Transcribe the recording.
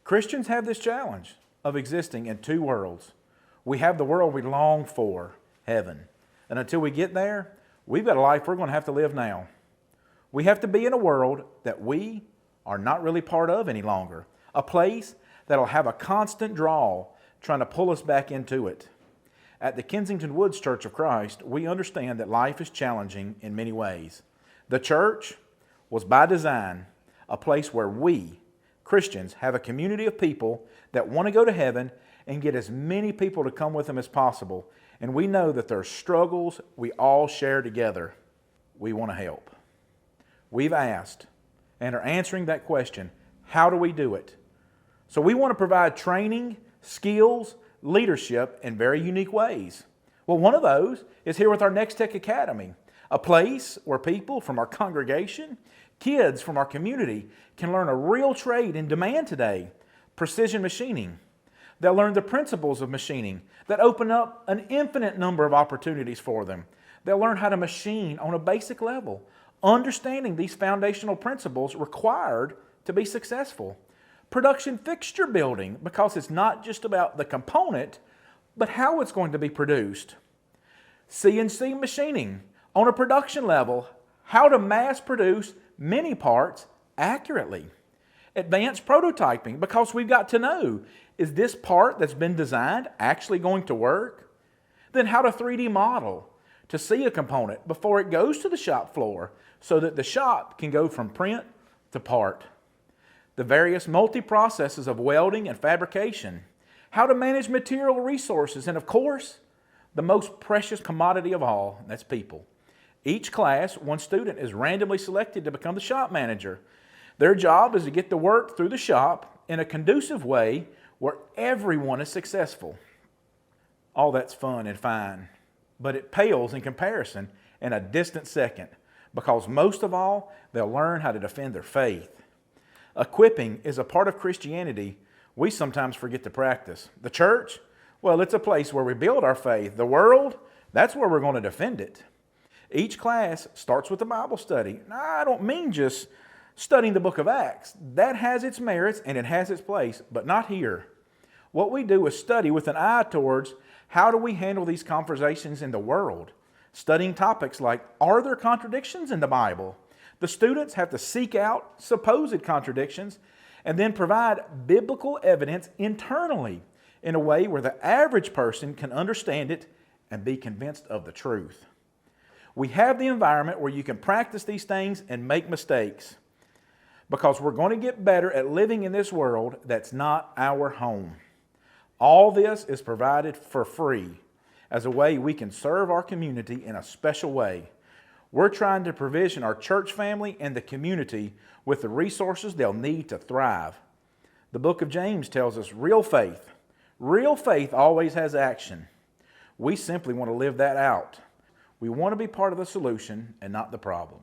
Christians have this challenge of existing in two worlds. We have the world we long for, heaven. And until we get there, we've got a life we're going to have to live now. We have to be in a world that we are not really part of any longer. A place that'll have a constant draw trying to pull us back into it. At the Kensington Woods Church of Christ, we understand that life is challenging in many ways. The church was by design a place where we, Christians, have a community of people that want to go to heaven and get as many people to come with them as possible. And we know that there are struggles we all share together. We want to help. We've asked and are answering that question, how do we do it? So we want to provide training, skills, leadership in very unique ways. Well, one of those is here with our NexTech Academy, a place where people from our congregation, kids from our community can learn a real trade in demand today, precision machining. They'll learn the principles of machining that open up an infinite number of opportunities for them. They'll learn how to machine on a basic level, understanding these foundational principles required to be successful. Production fixture building, because it's not just about the component, but how it's going to be produced. CNC machining on a production level, how to mass produce many parts accurately. Advanced prototyping, because we've got to know, is this part that's been designed actually going to work? Then how to 3D model to see a component before it goes to the shop floor so that the shop can go from print to part. The various multi-processes of welding and fabrication, how to manage material resources, and of course, the most precious commodity of all, that's people. Each class, one student is randomly selected to become the shop manager. Their job is to get the work through the shop in a conducive way where everyone is successful. All that's fun and fine, but it pales in comparison in a distant second, because most of all, they'll learn how to defend their faith. Equipping is a part of Christianity we sometimes forget to practice. The church, well, it's a place where we build our faith. The world, that's where we're going to defend it. Each class starts with a Bible study. Now, I don't mean just studying the book of Acts. That has its merits and it has its place, but not here. What we do is study with an eye towards how do we handle these conversations in the world, studying topics like, are there contradictions in the Bible? The students have to seek out supposed contradictions and then provide biblical evidence internally in a way where the average person can understand it and be convinced of the truth. We have the environment where you can practice these things and make mistakes, because we're going to get better at living in this world that's not our home. All this is provided for free as a way we can serve our community in a special way. We're trying to provision our church family and the community with the resources they'll need to thrive. The book of James tells us real faith always has action. We simply want to live that out. We want to be part of the solution and not the problem.